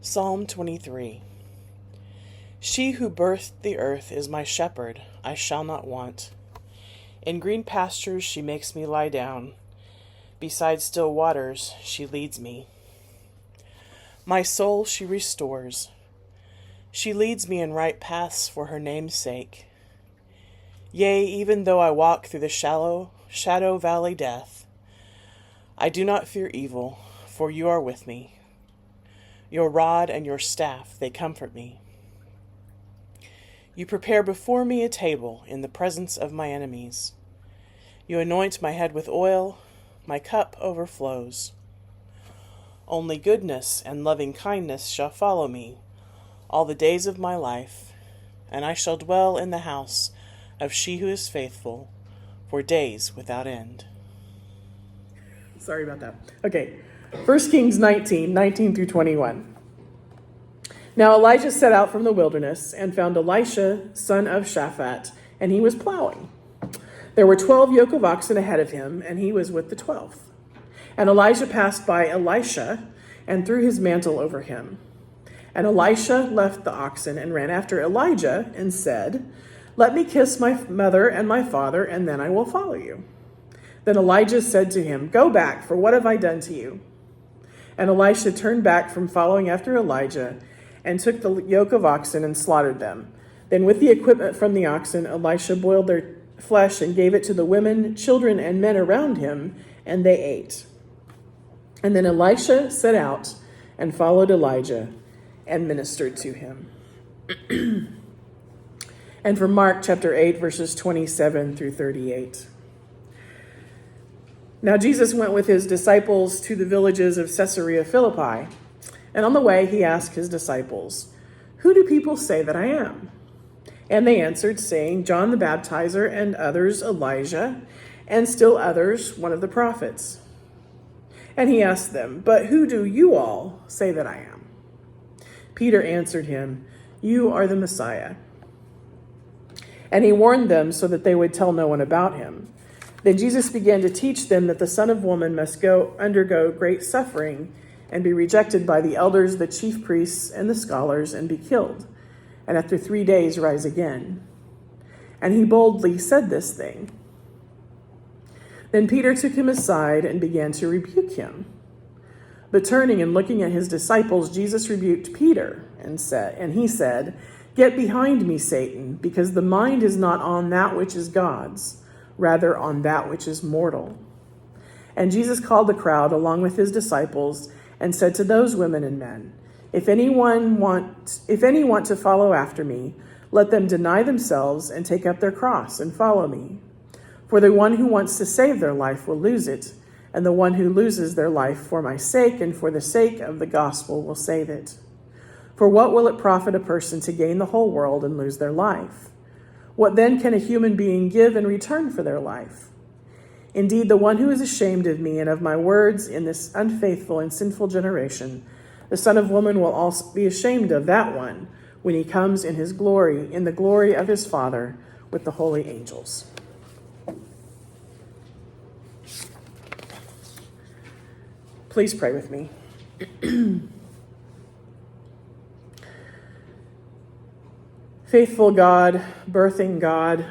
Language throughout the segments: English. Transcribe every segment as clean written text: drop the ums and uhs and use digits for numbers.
Psalm 23. She who birthed the earth is my shepherd, I shall not want. In green pastures she makes me lie down. Beside still waters she leads me. My soul she restores. She leads me in right paths for her name's sake. Yea, even though I walk through the shadow valley death, I do not fear evil, for you are with me. Your rod and your staff, they comfort me. You prepare before me a table in the presence of my enemies. You anoint my head with oil, my cup overflows. Only goodness and loving kindness shall follow me all the days of my life, and I shall dwell in the house of she who is faithful for days without end. Sorry about that. Okay, 1 Kings 19 through 21. Now Elijah set out from the wilderness and found Elisha, son of Shaphat, and he was plowing. There were 12 yoke of oxen ahead of him, and he was with the 12th. And Elijah passed by Elisha and threw his mantle over him. And Elisha left the oxen and ran after Elijah and said, "Let me kiss my mother and my father, and then I will follow you." Then Elijah said to him, "Go back, for what have I done to you?" And Elisha turned back from following after Elijah and took the yoke of oxen and slaughtered them. Then with the equipment from the oxen, Elisha boiled their flesh and gave it to the women, children, and men around him, and they ate. And then Elisha set out and followed Elijah and ministered to him. And from Mark chapter 8, verses 27 through 38. Now Jesus went with his disciples to the villages of Caesarea Philippi, and on the way he asked his disciples, "Who do people say that I am?" And they answered, saying, "John the Baptizer, and others Elijah, and still others one of the prophets." And he asked them, "But who do you all say that I am?" Peter answered him, "You are the Messiah." And he warned them so that they would tell no one about him. Then Jesus began to teach them that the Son of Woman must undergo great suffering and be rejected by the elders, the chief priests, and the scholars, and be killed, and after 3 days rise again. And he boldly said this thing. Then Peter took him aside and began to rebuke him. But turning and looking at his disciples, Jesus rebuked Peter and he said, "Get behind me, Satan, because the mind is not on that which is God's, rather on that which is mortal." And Jesus called the crowd along with his disciples and said to those women and men, If any want to follow after me, let them deny themselves and take up their cross and follow me. For the one who wants to save their life will lose it, and the one who loses their life for my sake and for the sake of the gospel will save it. For what will it profit a person to gain the whole world and lose their life? What then can a human being give in return for their life? Indeed, the one who is ashamed of me and of my words in this unfaithful and sinful generation, the Son of Woman will also be ashamed of that one when he comes in his glory, in the glory of his Father with the holy angels. Please pray with me. Faithful God, birthing God,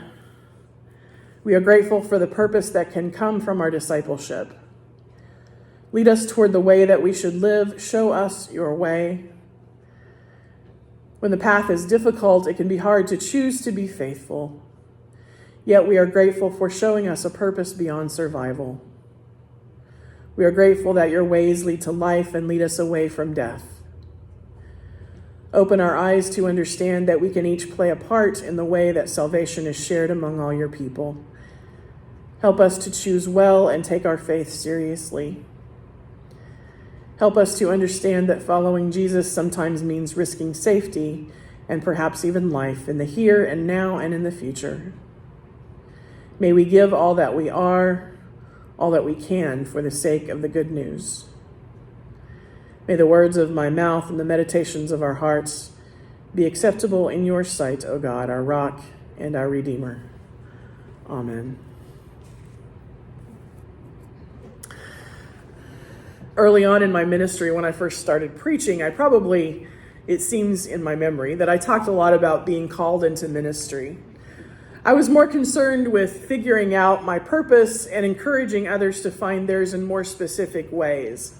we are grateful for the purpose that can come from our discipleship. Lead us toward the way that we should live. Show us your way. When the path is difficult, it can be hard to choose to be faithful. Yet we are grateful for showing us a purpose beyond survival. We are grateful that your ways lead to life and lead us away from death. Open our eyes to understand that we can each play a part in the way that salvation is shared among all your people. Help us to choose well and take our faith seriously. Help us to understand that following Jesus sometimes means risking safety and perhaps even life in the here and now and in the future. May we give all that we are, all that we can for the sake of the good news. May the words of my mouth and the meditations of our hearts be acceptable in your sight, O God, our rock and our Redeemer. Amen. Early on in my ministry, when I first started preaching, it seems in my memory that I talked a lot about being called into ministry. I was more concerned with figuring out my purpose and encouraging others to find theirs in more specific ways.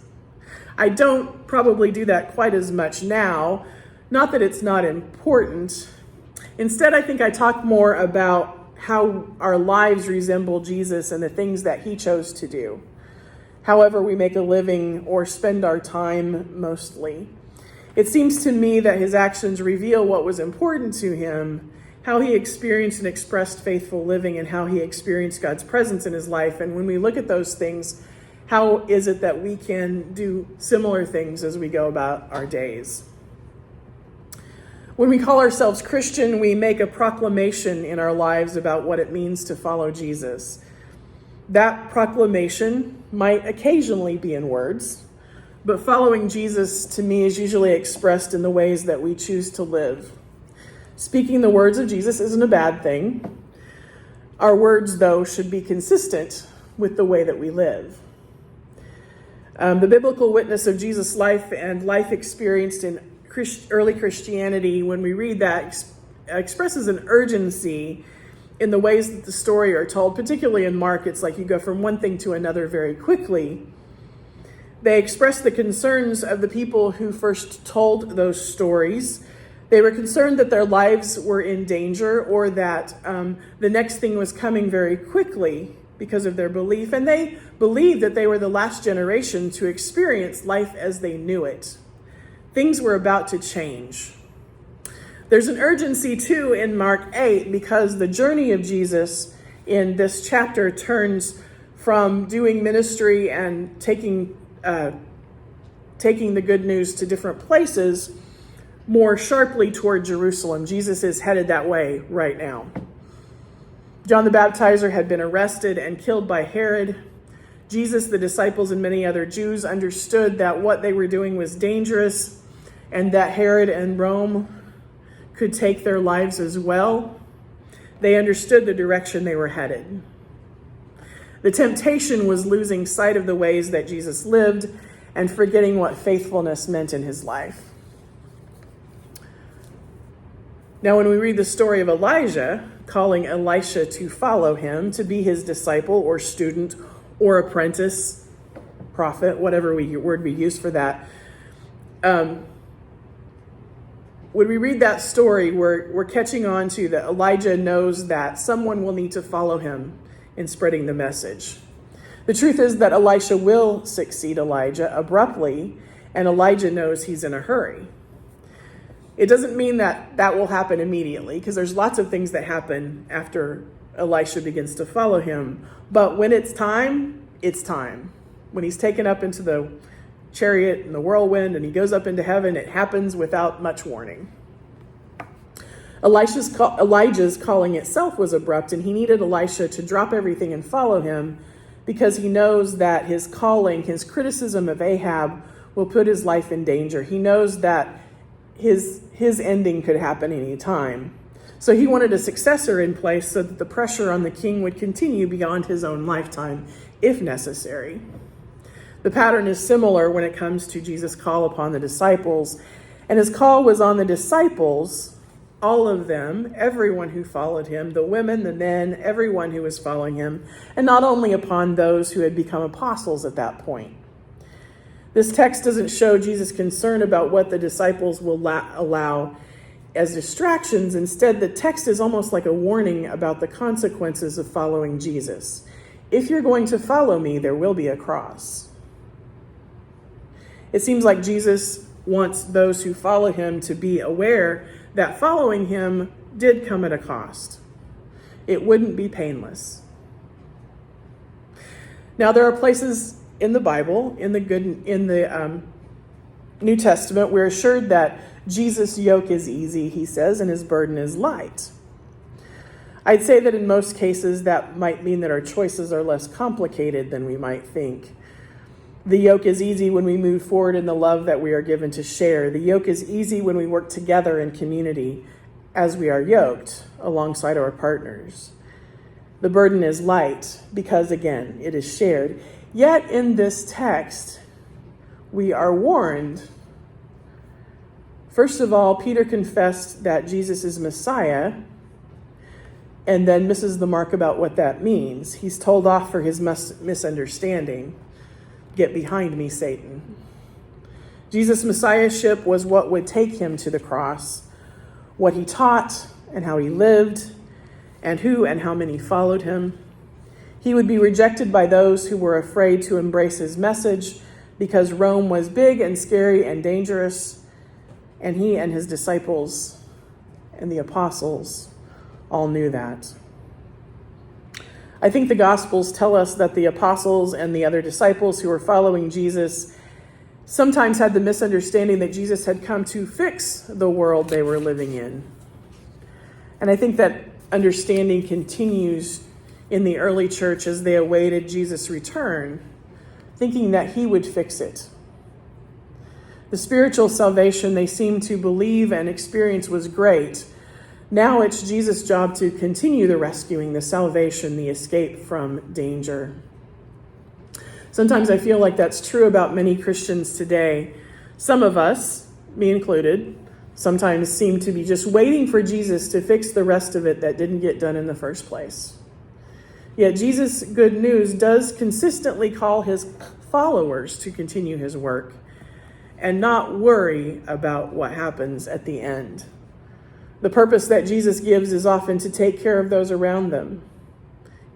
I don't probably do that quite as much now, not that it's not important. Instead, I think I talk more about how our lives resemble Jesus and the things that he chose to do, however we make a living or spend our time mostly. It seems to me that his actions reveal what was important to him, how he experienced and expressed faithful living, and how he experienced God's presence in his life. And when we look at those things, how is it that we can do similar things as we go about our days? When we call ourselves Christian, we make a proclamation in our lives about what it means to follow Jesus. That proclamation might occasionally be in words, but following Jesus to me is usually expressed in the ways that we choose to live. Speaking the words of Jesus isn't a bad thing. Our words, though, should be consistent with the way that we live. The biblical witness of Jesus' life and life experienced in early Christianity, when we read that, expresses an urgency in the ways that the story are told, particularly in Mark. It's like you go from one thing to another very quickly. They express the concerns of the people who first told those stories. They were concerned that their lives were in danger, or that the next thing was coming very quickly because of their belief. And they believed that they were the last generation to experience life as they knew it. Things were about to change. There's an urgency too in Mark 8, because the journey of Jesus in this chapter turns from doing ministry and taking the good news to different places more sharply toward Jerusalem. Jesus is headed that way right now. John the Baptizer had been arrested and killed by Herod. Jesus, the disciples, and many other Jews understood that what they were doing was dangerous, and that Herod and Rome could take their lives as well. They understood the direction they were headed. The temptation was losing sight of the ways that Jesus lived and forgetting what faithfulness meant in his life. Now, when we read the story of Elijah calling Elisha to follow him, to be his disciple or student or apprentice, prophet, whatever word we use for that, when we read that story, we're catching on to that Elijah knows that someone will need to follow him in spreading the message. The truth is that Elisha will succeed Elijah abruptly, and Elijah knows he's in a hurry. It doesn't mean that that will happen immediately, because there's lots of things that happen after Elisha begins to follow him. But when it's time, it's time. When he's taken up into the chariot and the whirlwind and he goes up into heaven, it happens without much warning. Elijah's calling itself was abrupt, and he needed Elisha to drop everything and follow him, because he knows that his calling, his criticism of Ahab, will put his life in danger. He knows that his ending could happen any time. So he wanted a successor in place so that the pressure on the king would continue beyond his own lifetime, if necessary. The pattern is similar when it comes to Jesus' call upon the disciples. And his call was on the disciples, all of them, everyone who followed him, the women, the men, everyone who was following him, and not only upon those who had become apostles at that point. This text doesn't show Jesus' concern about what the disciples will allow as distractions. Instead, the text is almost like a warning about the consequences of following Jesus. If you're going to follow me, there will be a cross. It seems like Jesus wants those who follow him to be aware that following him did come at a cost. It wouldn't be painless. Now, there are places in the Bible, in the New Testament, we're assured that Jesus' yoke is easy, he says, and his burden is light. I'd say that in most cases that might mean that our choices are less complicated than we might think. The yoke is easy when we move forward in the love that we are given to share. The yoke is easy when we work together in community as we are yoked alongside our partners. The burden is light because, again, it is shared. Yet in this text, we are warned. First of all, Peter confessed that Jesus is Messiah, and then misses the mark about what that means. He's told off for his misunderstanding. Get behind me, Satan. Jesus' messiahship was what would take him to the cross, what he taught and how he lived, and who and how many followed him. He would be rejected by those who were afraid to embrace his message because Rome was big and scary and dangerous, and he and his disciples and the apostles all knew that. I think the Gospels tell us that the apostles and the other disciples who were following Jesus sometimes had the misunderstanding that Jesus had come to fix the world they were living in. And I think that understanding continues in the early church as they awaited Jesus' return, thinking that he would fix it. The spiritual salvation they seemed to believe and experience was great. Now it's Jesus' job to continue the rescuing, the salvation, the escape from danger. Sometimes I feel like that's true about many Christians today. Some of us, me included, sometimes seem to be just waiting for Jesus to fix the rest of it that didn't get done in the first place. Yet Jesus' good news does consistently call his followers to continue his work and not worry about what happens at the end. The purpose that Jesus gives is often to take care of those around them,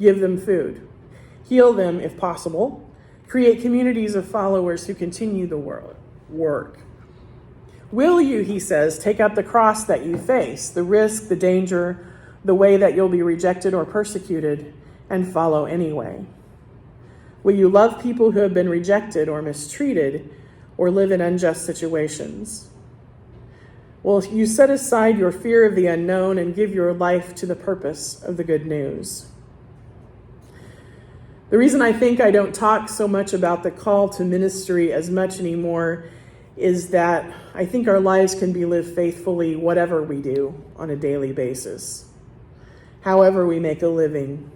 give them food, heal them if possible, create communities of followers who continue the work. Will you, he says, take up the cross that you face, the risk, the danger, the way that you'll be rejected or persecuted, and follow anyway? Will you love people who have been rejected or mistreated or live in unjust situations? Will you set aside your fear of the unknown and give your life to the purpose of the good news? The reason I think I don't talk so much about the call to ministry as much anymore is that I think our lives can be lived faithfully whatever we do on a daily basis, however we make a living.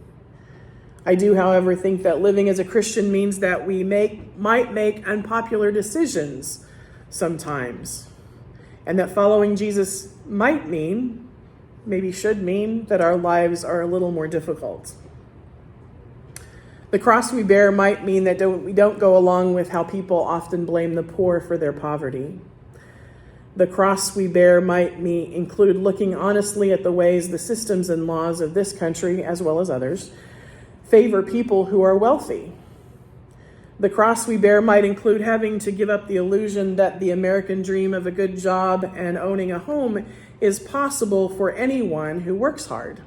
I do, however, think that living as a Christian means that we might make unpopular decisions sometimes, and that following Jesus might mean, maybe should mean, that our lives are a little more difficult. The cross we bear might mean that we don't go along with how people often blame the poor for their poverty. The cross we bear might include looking honestly at the ways the systems and laws of this country, as well as others, favor people who are wealthy. The cross we bear might include having to give up the illusion that the American dream of a good job and owning a home is possible for anyone who works hard.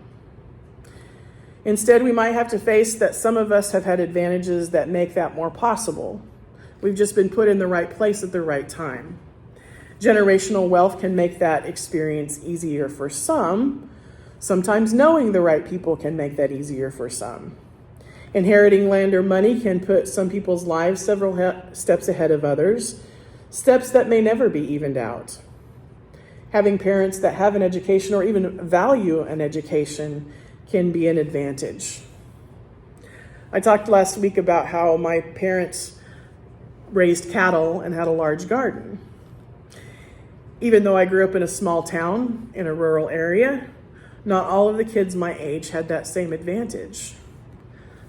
Instead, we might have to face that some of us have had advantages that make that more possible. We've just been put in the right place at the right time. Generational wealth can make that experience easier for some. Sometimes knowing the right people can make that easier for some. Inheriting land or money can put some people's lives several steps ahead of others, steps that may never be evened out. Having parents that have an education or even value an education can be an advantage. I talked last week about how my parents raised cattle and had a large garden. Even though I grew up in a small town in a rural area, not all of the kids my age had that same advantage.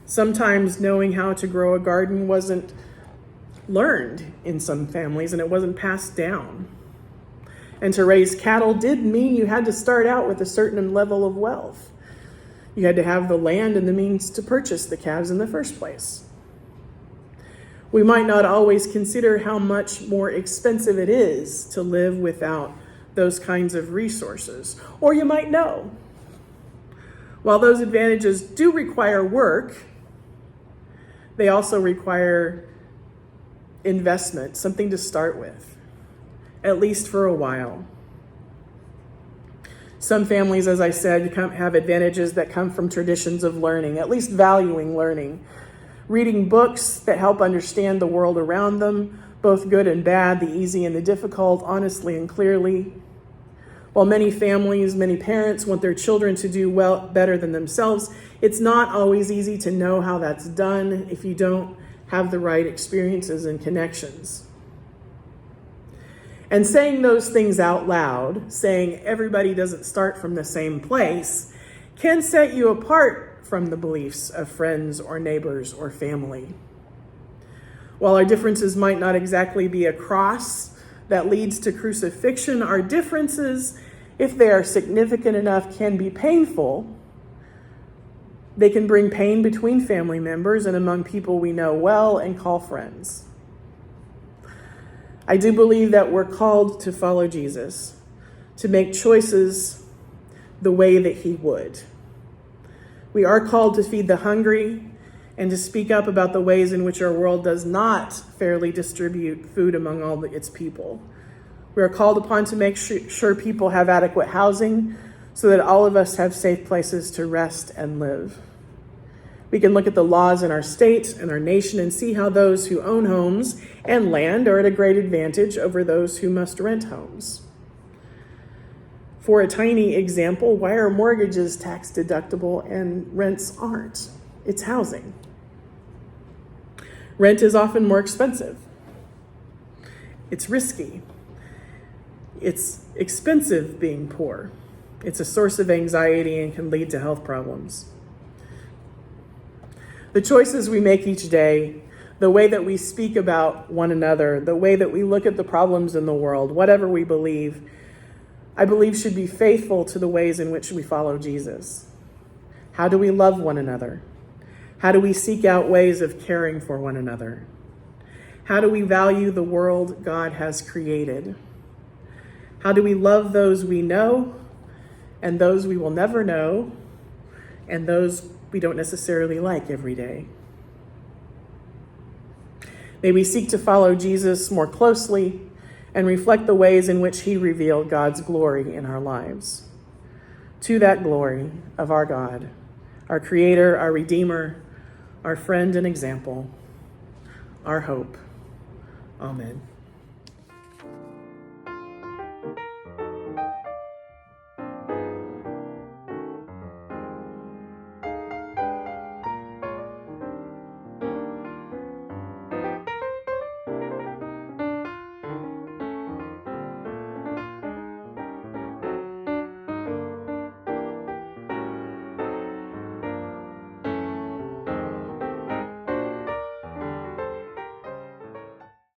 Sometimes knowing how to grow a garden wasn't learned in some families, and it wasn't passed down. And to raise cattle did mean you had to start out with a certain level of wealth. You had to have the land and the means to purchase the calves in the first place. We might not always consider how much more expensive it is to live without those kinds of resources. Or you might know. While those advantages do require work, they also require investment, something to start with, at least for a while. Some families, as I said, have advantages that come from traditions of learning, at least valuing learning. Reading books that help understand the world around them, both good and bad, the easy and the difficult, honestly and clearly. While many families, many parents want their children to do better than themselves, it's not always easy to know how that's done if you don't have the right experiences and connections. And saying those things out loud, saying everybody doesn't start from the same place, can set you apart from the beliefs of friends or neighbors or family. While our differences might not exactly be a cross that leads to crucifixion, our differences, if they are significant enough, can be painful. They can bring pain between family members and among people we know well and call friends. I do believe that we're called to follow Jesus, to make choices the way that he would. We are called to feed the hungry and to speak up about the ways in which our world does not fairly distribute food among all its people. We are called upon to make sure people have adequate housing so that all of us have safe places to rest and live. We can look at the laws in our state and our nation and see how those who own homes and land are at a great advantage over those who must rent homes. For a tiny example, why are mortgages tax deductible and rents aren't? It's housing. Rent is often more expensive. It's risky. It's expensive being poor. It's a source of anxiety and can lead to health problems. The choices we make each day, the way that we speak about one another, the way that we look at the problems in the world, whatever we believe, I believe should be faithful to the ways in which we follow Jesus. How do we love one another? How do we seek out ways of caring for one another? How do we value the world God has created? How do we love those we know and those we will never know and those we don't necessarily like every day? May we seek to follow Jesus more closely and reflect the ways in which he revealed God's glory in our lives. To that glory of our God, our Creator, our Redeemer, our friend and example, our hope. Amen.